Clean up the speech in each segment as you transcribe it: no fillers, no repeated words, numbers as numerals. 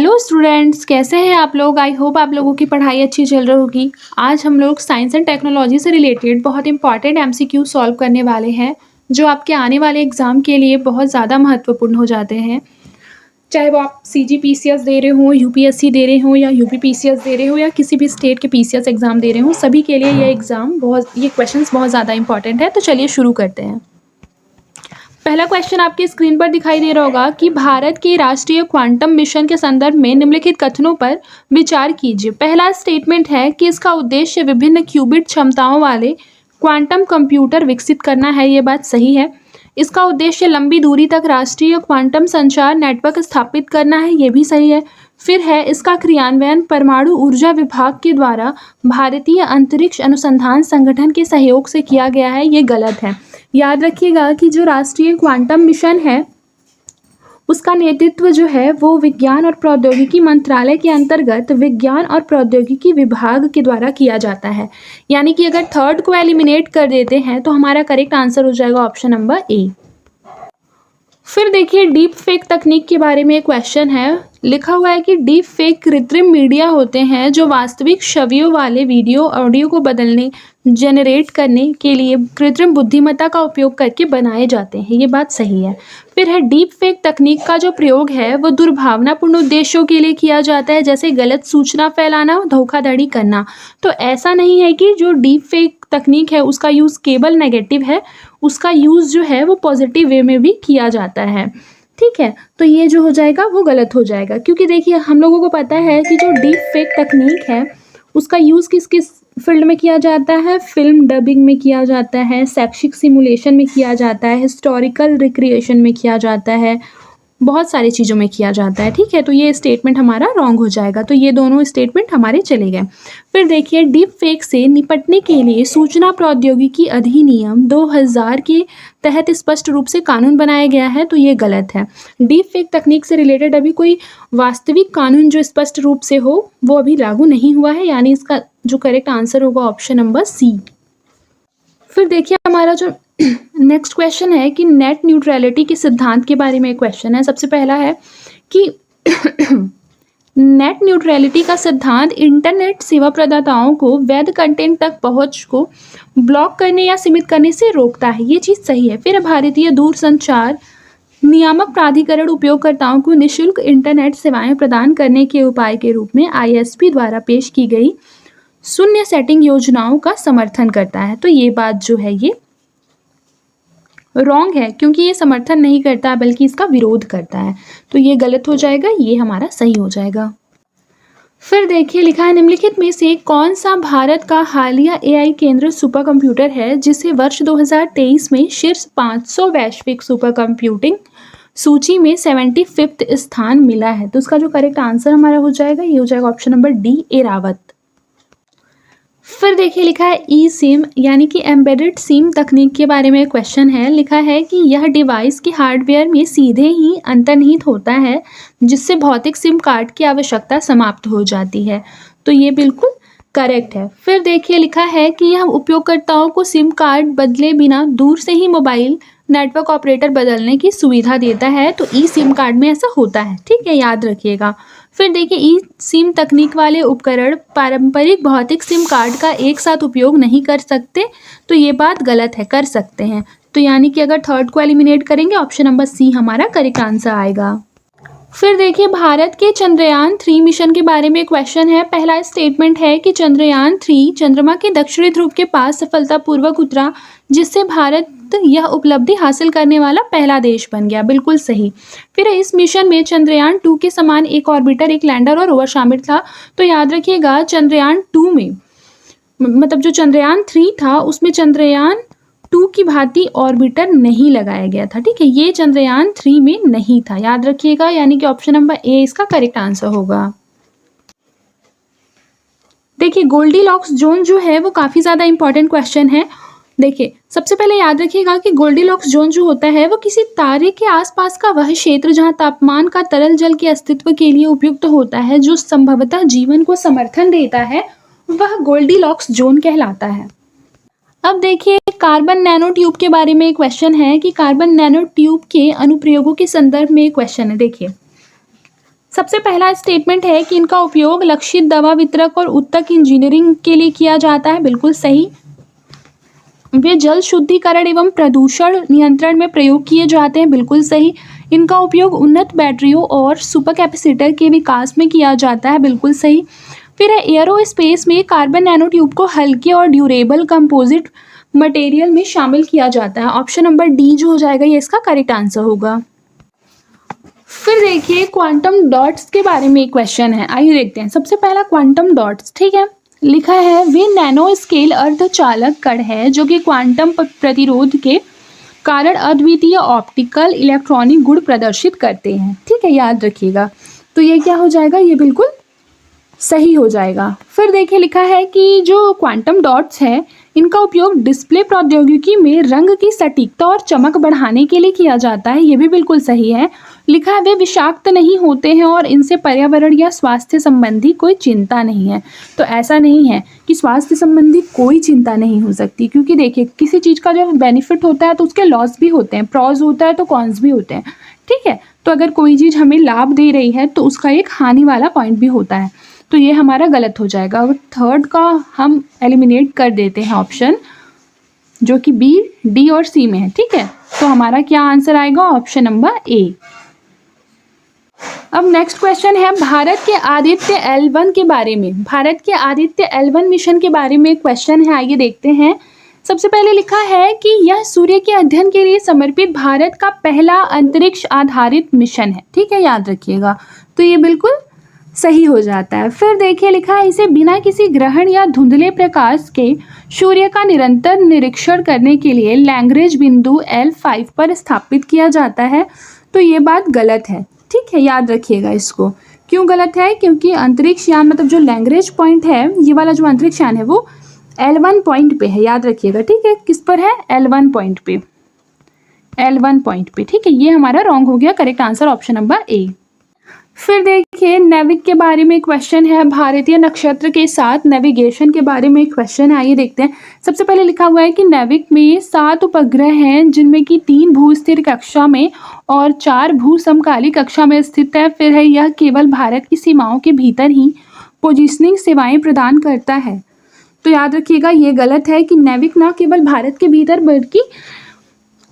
Hello students, कैसे हैं आप लोग। आई होप आप लोगों की पढ़ाई अच्छी चल रही होगी। आज हम लोग साइंस एंड टेक्नोलॉजी से रिलेटेड बहुत इंपॉर्टेंट एमसीक्यू सॉल्व करने वाले हैं, जो आपके आने वाले एग्जाम के लिए बहुत ज़्यादा महत्वपूर्ण हो जाते हैं। चाहे वो आप सीजीपीसीएस दे रहे हो, यूपीएससी दे रहे हो या यूपीपीसीएस दे रहे हो या किसी भी स्टेट के पीसीएस एग्जाम दे रहे हो, सभी के लिए ये क्वेश्चन बहुत ज़्यादा इंपॉर्टेंट है। तो चलिए शुरू करते हैं। पहला क्वेश्चन आपकी स्क्रीन पर दिखाई दे रहा होगा कि भारत के राष्ट्रीय क्वांटम मिशन के संदर्भ में निम्नलिखित कथनों पर विचार कीजिए। पहला स्टेटमेंट है कि इसका उद्देश्य विभिन्न क्यूबिट क्षमताओं वाले क्वांटम कंप्यूटर विकसित करना है। ये बात सही है। इसका उद्देश्य लंबी दूरी तक राष्ट्रीय क्वांटम संचार नेटवर्क स्थापित करना है। ये भी सही है। फिर है इसका क्रियान्वयन परमाणु ऊर्जा विभाग के द्वारा भारतीय अंतरिक्ष अनुसंधान संगठन के सहयोग से किया गया है। ये गलत है। याद रखिएगा कि जो राष्ट्रीय क्वांटम मिशन है उसका नेतृत्व जो है वो विज्ञान और प्रौद्योगिकी मंत्रालय के अंतर्गत विज्ञान और प्रौद्योगिकी विभाग के द्वारा किया जाता है। यानी कि अगर थर्ड को एलिमिनेट कर देते हैं तो हमारा करेक्ट आंसर हो जाएगा ऑप्शन नंबर ए। फिर देखिए डीप फेक तकनीक के बारे में एक क्वेश्चन है। लिखा हुआ है कि डीप फेक कृत्रिम मीडिया होते हैं जो वास्तविक छवियों वाले वीडियो ऑडियो को बदलने जनरेट करने के लिए कृत्रिम बुद्धिमत्ता का उपयोग करके बनाए जाते हैं। ये बात सही है। फिर है डीप फेक तकनीक का जो प्रयोग है वो दुर्भावनापूर्ण उद्देश्यों के लिए किया जाता है, जैसे गलत सूचना फैलाना, धोखाधड़ी करना। तो ऐसा नहीं है कि जो डीप फेक तकनीक है उसका यूज़ केवल नेगेटिव है, उसका यूज़ जो है वो पॉजिटिव वे में भी किया जाता है। ठीक है, तो ये जो हो जाएगा वो गलत हो जाएगा, क्योंकि देखिए हम लोगों को पता है कि जो डीप फेक तकनीक है उसका यूज़ किस किस फील्ड में किया जाता है। फिल्म डबिंग में किया जाता है, शैक्षिक सिमुलेशन में किया जाता है, हिस्टोरिकल रिक्रिएशन में किया जाता है, बहुत सारी चीज़ों में किया जाता है। ठीक है, तो ये स्टेटमेंट हमारा रॉन्ग हो जाएगा। तो ये दोनों स्टेटमेंट हमारे चले गए। फिर देखिए डीप फेक से निपटने के लिए सूचना प्रौद्योगिकी अधिनियम 2000 के तहत स्पष्ट रूप से कानून बनाया गया है। तो ये गलत है। डीप फेक तकनीक से रिलेटेड अभी कोई वास्तविक कानून जो स्पष्ट रूप से हो वो अभी लागू नहीं हुआ है, यानी इसका जो करेक्ट आंसर होगा ऑप्शन नंबर सी। फिर देखिए हमारा जो नेक्स्ट क्वेश्चन है कि नेट न्यूट्रलिटी के सिद्धांत के बारे में क्वेश्चन है। सबसे पहला है कि नेट न्यूट्रलिटी का सिद्धांत इंटरनेट सेवा प्रदाताओं को वैध कंटेंट तक पहुंच को ब्लॉक करने या सीमित करने से रोकता है। ये चीज़ सही है। फिर भारतीय दूरसंचार नियामक प्राधिकरण उपयोगकर्ताओं को निःशुल्क इंटरनेट सेवाएं प्रदान करने के उपाय के रूप में आईएसपी द्वारा पेश की गई शून्य सेटिंग योजनाओं का समर्थन करता है। तो ये बात जो है ये रॉन्ग है, क्योंकि ये समर्थन नहीं करता बल्कि इसका विरोध करता है। तो ये गलत हो जाएगा, ये हमारा सही हो जाएगा। फिर देखिए लिखा है निम्नलिखित में से कौन सा भारत का हालिया एआई केंद्र सुपर कंप्यूटर है जिसे वर्ष 2023 में शीर्ष 500 वैश्विक सुपर कंप्यूटिंग सूची में 75वां स्थान मिला है। तो उसका जो करेक्ट आंसर हमारा हो जाएगा ये हो जाएगा ऑप्शन नंबर डी, एरावत। फिर देखिए लिखा है ई सिम यानी कि एम्बेडेड सिम तकनीक के बारे में क्वेश्चन है। लिखा है कि यह डिवाइस के हार्डवेयर में सीधे ही अंतर्निहित होता है, जिससे भौतिक सिम कार्ड की आवश्यकता समाप्त हो जाती है। तो ये बिल्कुल करेक्ट है। फिर देखिए लिखा है कि यह उपयोगकर्ताओं को सिम कार्ड बदले बिना दूर से ही मोबाइल नेटवर्क ऑपरेटर बदलने की सुविधा देता है। तो ई सिम कार्ड में ऐसा होता है। ठीक है, याद रखिएगा। फिर देखिए ई सिम तकनीक वाले उपकरण पारंपरिक भौतिक सिम कार्ड का एक साथ उपयोग नहीं कर सकते। तो ये बात गलत है, कर सकते हैं। तो यानी कि अगर थर्ड को एलिमिनेट करेंगे ऑप्शन नंबर सी हमारा करेक्ट आंसर आएगा। फिर देखिए भारत के चंद्रयान 3 मिशन के बारे में क्वेश्चन है। पहला स्टेटमेंट है कि चंद्रयान 3 चंद्रमा के दक्षिणी ध्रुव के पास सफलतापूर्वक उतरा, जिससे भारत यह उपलब्धि हासिल करने वाला पहला देश बन गया। बिल्कुल सही। फिर इस मिशन में चंद्रयान 2 के समान एक ऑर्बिटर, एक लैंडर और रोवर शामिल था। तो याद रखिएगा चंद्रयान 2 में मतलब जो चंद्रयान 3 था उसमें चंद्रयान 2 की भांति ऑर्बिटर नहीं लगाया गया था। ठीक है, ये चंद्रयान 3 में नहीं था, याद रखिएगा। यानी कि ऑप्शन नंबर ए इसका करेक्ट आंसर होगा। देखिए गोल्डीलॉक्स जोन जो है वो काफ़ी ज़्यादा इंपॉर्टेंट क्वेश्चन है। देखिए सबसे पहले याद रखिएगा कि गोल्डीलॉक्स जोन जो होता है वो किसी तारे के आसपास का वह क्षेत्र जहां तापमान का तरल जल के अस्तित्व के लिए उपयुक्त होता है, जो संभवतः जीवन को समर्थन देता है, वह गोल्डीलॉक्स जोन कहलाता है। अब देखिए कार्बन नैनो ट्यूब के बारे में क्वेश्चन है कि कार्बन नैनो ट्यूब के अनुप्रयोगों के संदर्भ में क्वेश्चन है। देखिए सबसे पहला स्टेटमेंट है कि इनका उपयोग लक्षित दवा वितरक और उत्तक इंजीनियरिंग के लिए किया जाता है, बिल्कुल सही। वे जल शुद्धिकरण एवं प्रदूषण नियंत्रण में प्रयोग किए जाते हैं, बिल्कुल सही। इनका उपयोग उन्नत बैटरियों और सुपर कैपेसिटर के विकास में किया जाता है, बिल्कुल सही। फिर है एयरोस्पेस में कार्बन नैनो ट्यूब को हल्के और ड्यूरेबल कंपोजिट मटेरियल में शामिल किया जाता है। ऑप्शन नंबर डी जो हो जाएगा ये इसका करेक्ट आंसर होगा। फिर देखिए क्वांटम डॉट्स के बारे में एक क्वेश्चन है, आइए देखते हैं। सबसे पहला क्वांटम डॉट्स, ठीक है, लिखा है वे नैनो स्केल अर्धचालक कण है जो कि क्वांटम प्रतिरोध के कारण अद्वितीय ऑप्टिकल इलेक्ट्रॉनिक गुण प्रदर्शित करते हैं, ठीक है, याद रखिएगा। तो ये क्या हो जाएगा, ये बिल्कुल सही हो जाएगा। फिर देखिए लिखा है कि जो क्वांटम डॉट्स है इनका उपयोग डिस्प्ले प्रौद्योगिकी में रंग की सटीकता और चमक बढ़ाने के लिए किया जाता है, ये भी बिल्कुल सही है। लिखा है वे विषाक्त नहीं होते हैं और इनसे पर्यावरण या स्वास्थ्य संबंधी कोई चिंता नहीं है। तो ऐसा नहीं है कि स्वास्थ्य संबंधी कोई चिंता नहीं हो सकती, क्योंकि देखिए किसी चीज़ का जब बेनिफिट होता है तो उसके लॉस भी होते हैं, प्रॉज होता है तो कॉन्स भी होते हैं, ठीक है। तो अगर कोई चीज़ हमें लाभ दे रही है तो उसका एक हानि वाला पॉइंट भी होता है, तो ये हमारा गलत हो जाएगा। और थर्ड का हम एलिमिनेट कर देते हैं ऑप्शन, जो कि बी, डी और सी में है, ठीक है। तो हमारा क्या आंसर आएगा, ऑप्शन नंबर ए। अब नेक्स्ट क्वेश्चन है भारत के आदित्य L1 के बारे में। भारत के आदित्य L1 मिशन के बारे में क्वेश्चन है, आइए देखते हैं। सबसे पहले लिखा है कि यह सूर्य के अध्ययन के लिए समर्पित भारत का पहला अंतरिक्ष आधारित मिशन है, ठीक है, याद रखिएगा। तो ये बिल्कुल सही हो जाता है। फिर देखिए लिखा है इसे बिना किसी ग्रहण या धुंधले प्रकाश के सूर्य का निरंतर निरीक्षण करने के लिए लैग्रेंज बिंदु L5 पर स्थापित किया जाता है। तो ये बात गलत है, ठीक है, याद रखिएगा इसको। क्यों गलत है, क्योंकि अंतरिक्ष यान मतलब जो लैग्रेंज पॉइंट है, ये वाला जो अंतरिक्ष यान है वो L1 पॉइंट पे है, याद रखिएगा, ठीक है। किस पर है, L1 पॉइंट पे, L1 पॉइंट पे, ठीक है। ये हमारा रॉन्ग हो गया, correct answer option number A. फिर देखिए नेविक के बारे में क्वेश्चन है, भारतीय नक्षत्र के साथ नेविगेशन के बारे में क्वेश्चन है, आइए देखते हैं। सबसे पहले लिखा हुआ है कि नेविक में 7 उपग्रह हैं जिनमें कि 3 भूस्थिर कक्षा में और 4 भू समकाली कक्षा में स्थित है। फिर है यह केवल भारत की सीमाओं के भीतर ही पोजिशनिंग सेवाएं प्रदान करता है। तो याद रखिएगा ये गलत है कि नेविक ना केवल भारत के भीतर बल्कि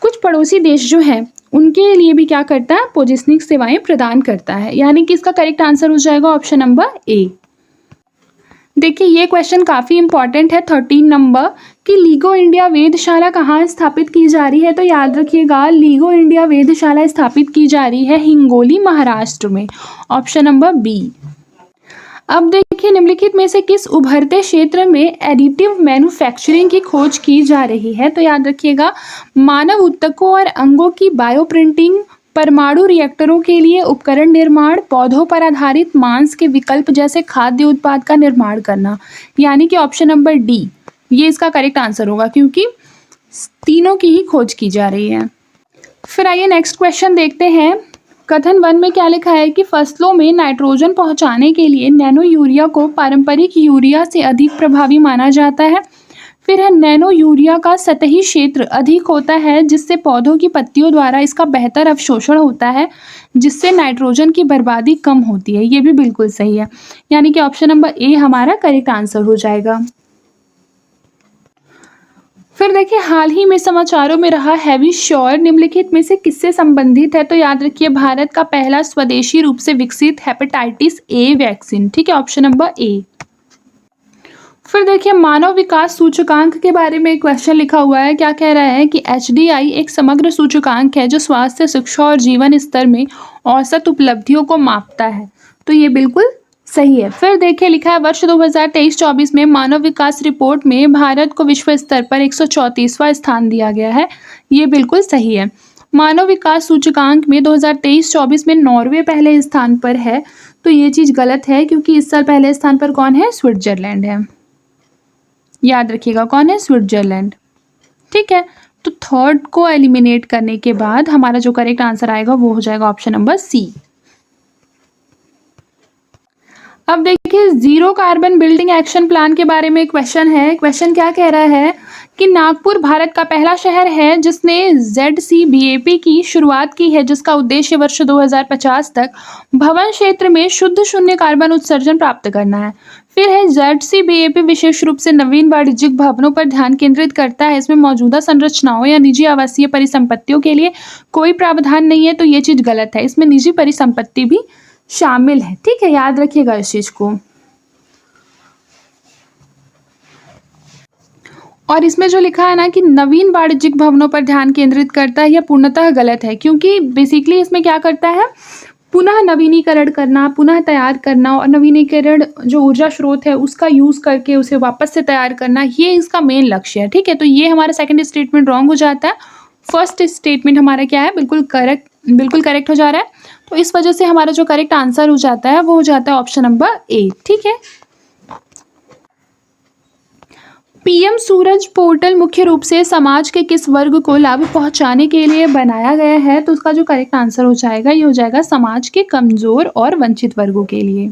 कुछ पड़ोसी देश जो है उनके लिए भी क्या करता है, पोजिशनिंग सेवाएं प्रदान करता है, यानी कि इसका करेक्ट आंसर हो जाएगा ऑप्शन नंबर ए। देखिए ये क्वेश्चन काफ़ी इंपॉर्टेंट है, 13 नंबर, कि लीगो इंडिया वेधशाला कहाँ स्थापित की जा रही है। तो याद रखिएगा लीगो इंडिया वेधशाला स्थापित की जा रही है हिंगोली महाराष्ट्र में, ऑप्शन नंबर बी। अब देखिए निम्नलिखित में से किस उभरते क्षेत्र में एडिटिव मैन्युफैक्चरिंग की खोज की जा रही है। तो याद रखिएगा मानव ऊतकों और अंगों की बायोप्रिंटिंग, परमाणु रिएक्टरों के लिए उपकरण निर्माण, पौधों पर आधारित मांस के विकल्प जैसे खाद्य उत्पाद का निर्माण करना, यानी कि ऑप्शन नंबर डी ये इसका करेक्ट आंसर होगा, क्योंकि तीनों की ही खोज की जा रही है। फिर आइए नेक्स्ट क्वेश्चन देखते हैं। कथन 1 में क्या लिखा है कि फसलों में नाइट्रोजन पहुंचाने के लिए नैनो यूरिया को पारंपरिक यूरिया से अधिक प्रभावी माना जाता है। फिर है नैनो यूरिया का सतही क्षेत्र अधिक होता है जिससे पौधों की पत्तियों द्वारा इसका बेहतर अवशोषण होता है, जिससे नाइट्रोजन की बर्बादी कम होती है। ये भी बिल्कुल सही है, यानी कि ऑप्शन नंबर ए हमारा करेक्ट आंसर हो जाएगा। फिर देखिए हाल ही में समाचारों में रहा हैवी श्योर निम्नलिखित में से किससे संबंधित है। तो याद रखिए भारत का पहला स्वदेशी रूप से विकसित हेपेटाइटिस ए वैक्सीन, ठीक है, ऑप्शन नंबर ए। फिर देखिए मानव विकास सूचकांक के बारे में क्वेश्चन लिखा हुआ है, क्या कह रहा है कि HDI एक समग्र सूचकांक है जो स्वास्थ्य, शिक्षा और जीवन स्तर में औसत उपलब्धियों को मापता है। तो ये बिल्कुल सही है। फिर देखिए लिखा है वर्ष 2023-24 में मानव विकास रिपोर्ट में भारत को विश्व स्तर पर 134वां स्थान दिया गया है। ये बिल्कुल सही है। मानव विकास सूचकांक में 2023-24 में नॉर्वे पहले स्थान पर है। तो ये चीज़ गलत है, क्योंकि इस साल पहले स्थान पर कौन है, स्विट्जरलैंड है, याद रखिएगा कौन है, स्विट्जरलैंड, ठीक है। तो थर्ड को एलिमिनेट करने के बाद हमारा जो करेक्ट आंसर आएगा वो हो जाएगा ऑप्शन नंबर सी। अब देखिए zero carbon building action plan के बारे में क्वेश्चन है। क्वेश्चन क्या कह रहा है कि नागपुर भारत का पहला शहर है जिसने ZCBAP की शुरुआत की है, जिसका उद्देश्य वर्ष 2050 तक भवन क्षेत्र में शुद्ध शून्य कार्बन उत्सर्जन प्राप्त करना है। फिर है ZCBAP विशेष रूप से नवीन वाणिज्यिक भवनों पर ध्यान केंद्रित करता है। इसमें मौजूदा संरचनाओं या निजी आवासीय परिसंपत्तियों के लिए कोई प्रावधान नहीं है, तो ये चीज गलत है। इसमें निजी परिसंपत्ति भी शामिल है। ठीक है, याद रखिएगा इस चीज को। और इसमें जो लिखा है ना कि नवीन वाणिज्यिक भवनों पर ध्यान केंद्रित करता है, यह पूर्णतः गलत है, क्योंकि बेसिकली इसमें क्या करता है, पुनः नवीनीकरण करना, पुनः तैयार करना और नवीनीकरण जो ऊर्जा स्रोत है उसका यूज करके उसे वापस से तैयार करना, ये इसका मेन लक्ष्य है। ठीक है, तो ये हमारा सेकंड स्टेटमेंट रॉन्ग हो जाता है। फर्स्ट स्टेटमेंट हमारा क्या है, बिल्कुल करेक्ट हो जा रहा है। तो इस वजह से हमारा जो करेक्ट आंसर हो जाता है वो हो जाता है ऑप्शन नंबर ए। ठीक है, पीएम सूरज पोर्टल मुख्य रूप से समाज के किस वर्ग को लाभ पहुंचाने के लिए बनाया गया है, तो उसका जो करेक्ट आंसर हो जाएगा ये हो जाएगा समाज के कमजोर और वंचित वर्गों के लिए।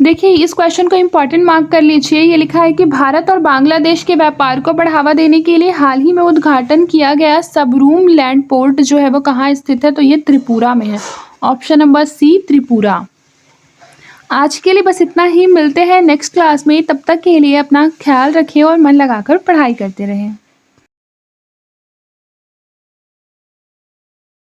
देखिए, इस क्वेश्चन को इंपॉर्टेंट मार्क कर लीजिए। ये लिखा है कि भारत और बांग्लादेश के व्यापार को बढ़ावा देने के लिए हाल ही में उद्घाटन किया गया सबरूम लैंड पोर्ट जो है वो कहाँ स्थित है, तो ये त्रिपुरा में है। Option number C, Tripura. आज के लिए बस इतना ही, मिलते हैं नेक्स्ट क्लास में। तब तक के लिए अपना ख्याल रखिए और मन लगाकर पढ़ाई करते रहें।